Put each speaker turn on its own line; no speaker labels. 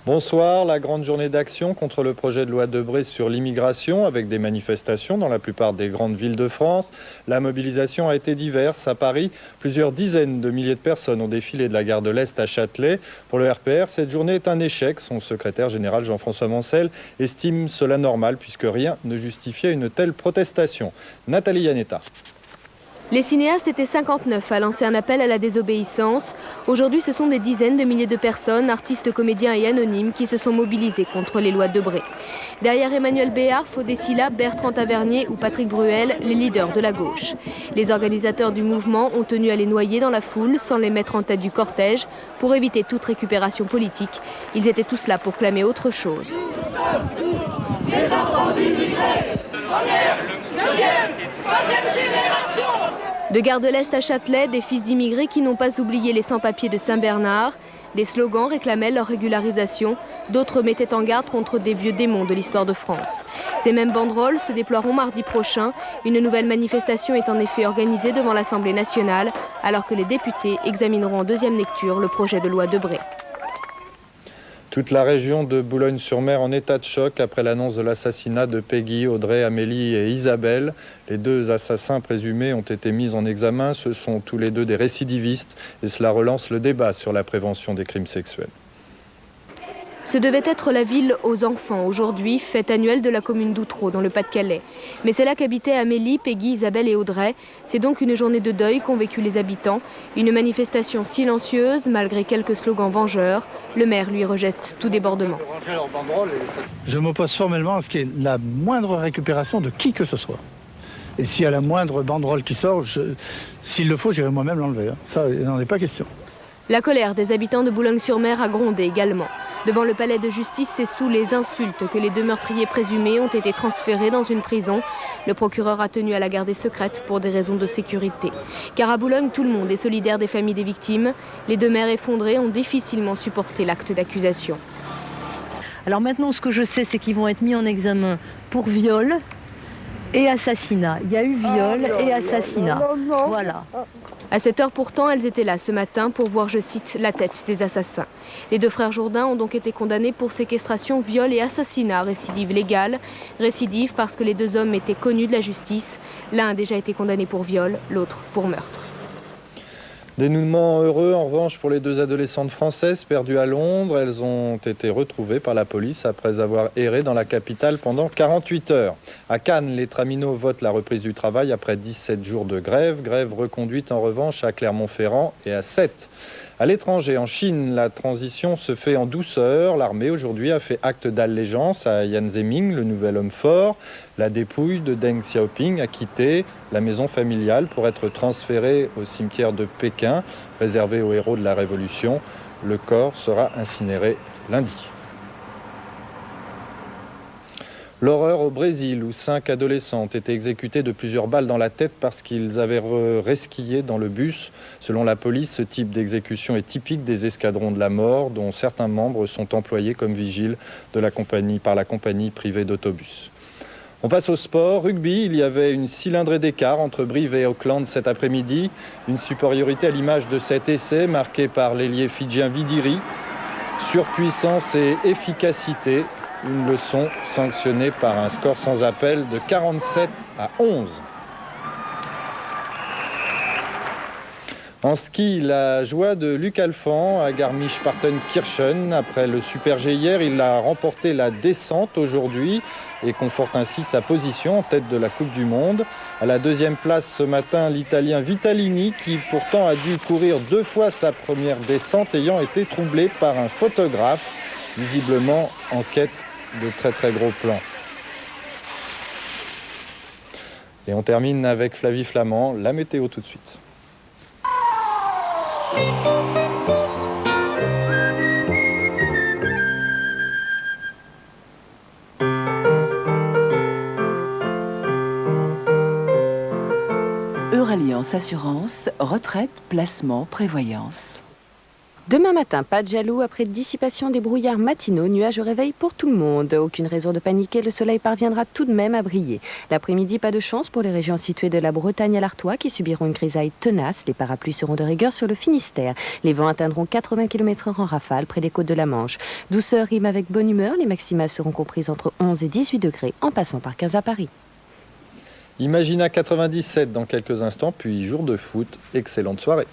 Bonsoir, la grande journée d'action contre le projet de loi Debré sur l'immigration avec des manifestations dans la plupart des grandes villes de France. La mobilisation a été diverse. À Paris, plusieurs dizaines de milliers de personnes ont défilé de la gare de l'Est à Châtelet. Pour le RPR, cette journée est un échec. Son secrétaire général Jean-François Mancel estime cela normal puisque rien ne justifiait une telle protestation. Nathalie Yanetta.
Les cinéastes étaient 59 à lancer un appel à la désobéissance. Aujourd'hui, ce sont des dizaines de milliers de personnes, artistes, comédiens et anonymes, qui se sont mobilisés contre les lois Debré. Derrière Emmanuel Béard, Fodé Silla, Bertrand Tavernier ou Patrick Bruel, les leaders de la gauche. Les organisateurs du mouvement ont tenu à les noyer dans la foule sans les mettre en tête du cortège pour éviter toute récupération politique. Ils étaient tous là pour clamer autre chose.
Les enfants d'immigrés, première, deuxième, troisième génération.
De Gare de l'Est à Châtelet, des fils d'immigrés qui n'ont pas oublié les sans-papiers de Saint-Bernard. Des slogans réclamaient leur régularisation, d'autres mettaient en garde contre des vieux démons de l'histoire de France. Ces mêmes banderoles se déploieront mardi prochain. Une nouvelle manifestation est en effet organisée devant l'Assemblée nationale, alors que les députés examineront en deuxième lecture le projet de loi Debré.
Toute la région de Boulogne-sur-Mer en état de choc après l'annonce de l'assassinat de Peggy, Audrey, Amélie et Isabelle. Les deux assassins présumés ont été mis en examen. Ce sont tous les deux des récidivistes et cela relance le débat sur la prévention des crimes sexuels.
Ce devait être la ville aux enfants, aujourd'hui, fête annuelle de la commune d'Outreau, dans le Pas-de-Calais. Mais c'est là qu'habitaient Amélie, Peggy, Isabelle et Audrey. C'est donc une journée de deuil qu'ont vécu les habitants. Une manifestation silencieuse, malgré quelques slogans vengeurs. Le maire lui rejette tout débordement.
Je m'oppose formellement à ce qu'il y ait la moindre récupération de qui que ce soit. Et s'il y a la moindre banderole qui sort, s'il le faut, j'irai moi-même l'enlever. Ça, il n'en est pas question.
La colère des habitants de Boulogne-sur-Mer a grondé également. Devant le palais de justice, c'est sous les insultes que les deux meurtriers présumés ont été transférés dans une prison. Le procureur a tenu à la garder secrète pour des raisons de sécurité. Car à Boulogne, tout le monde est solidaire des familles des victimes. Les deux mères effondrées ont difficilement supporté l'acte d'accusation.
Alors maintenant, ce que je sais, c'est qu'ils vont être mis en examen pour viol et assassinat. Il y a eu viol et assassinat. Voilà.
À cette heure pourtant, elles étaient là ce matin pour voir, je cite, la tête des assassins. Les deux frères Jourdain ont donc été condamnés pour séquestration, viol et assassinat, récidive légale. Récidive parce que les deux hommes étaient connus de la justice. L'un a déjà été condamné pour viol, l'autre pour meurtre.
Dénouement heureux en revanche pour les deux adolescentes françaises perdues à Londres. Elles ont été retrouvées par la police après avoir erré dans la capitale pendant 48 heures. À Cannes, les traminots votent la reprise du travail après 17 jours de grève. Grève reconduite en revanche à Clermont-Ferrand et à Sète. À l'étranger, en Chine, la transition se fait en douceur. L'armée aujourd'hui a fait acte d'allégeance à Jiang Zemin, le nouvel homme fort. La dépouille de Deng Xiaoping a quitté la maison familiale pour être transférée au cimetière de Pékin, réservé aux héros de la Révolution. Le corps sera incinéré lundi. L'horreur au Brésil, où 5 adolescents ont été exécutés de plusieurs balles dans la tête parce qu'ils avaient resquillé dans le bus. Selon la police, ce type d'exécution est typique des escadrons de la mort, dont certains membres sont employés comme vigiles par la compagnie privée d'autobus. On passe au sport. Rugby, il y avait une cylindrée d'écart entre Brive et Auckland cet après-midi. Une supériorité à l'image de cet essai marqué par l'ailier fidjien Vidiri. Surpuissance et efficacité. Une leçon sanctionnée par un score sans appel de 47-11. En ski, la joie de Luc Alphand à Garmisch-Partenkirchen. Après le Super G hier, il a remporté la descente aujourd'hui et conforte ainsi sa position en tête de la Coupe du Monde. À la deuxième place ce matin, l'Italien Vitalini, qui pourtant a dû courir 2 fois sa première descente, ayant été troublé par un photographe, visiblement en quête de très gros plans. Et on termine avec Flavie Flamand, la météo tout de suite.
Euralliance Assurance, retraite, placement, prévoyance. Demain matin, pas de jaloux après dissipation des brouillards matinaux, nuages au réveil pour tout le monde. Aucune raison de paniquer, le soleil parviendra tout de même à briller. L'après-midi, pas de chance pour les régions situées de la Bretagne à l'Artois qui subiront une grisaille tenace. Les parapluies seront de rigueur sur le Finistère. Les vents atteindront 80 km/h en rafale près des côtes de la Manche. Douceur rime avec bonne humeur, les maximales seront comprises entre 11 et 18 degrés en passant par 15 à Paris.
Imagina 97 dans quelques instants, puis jour de foot. Excellente soirée.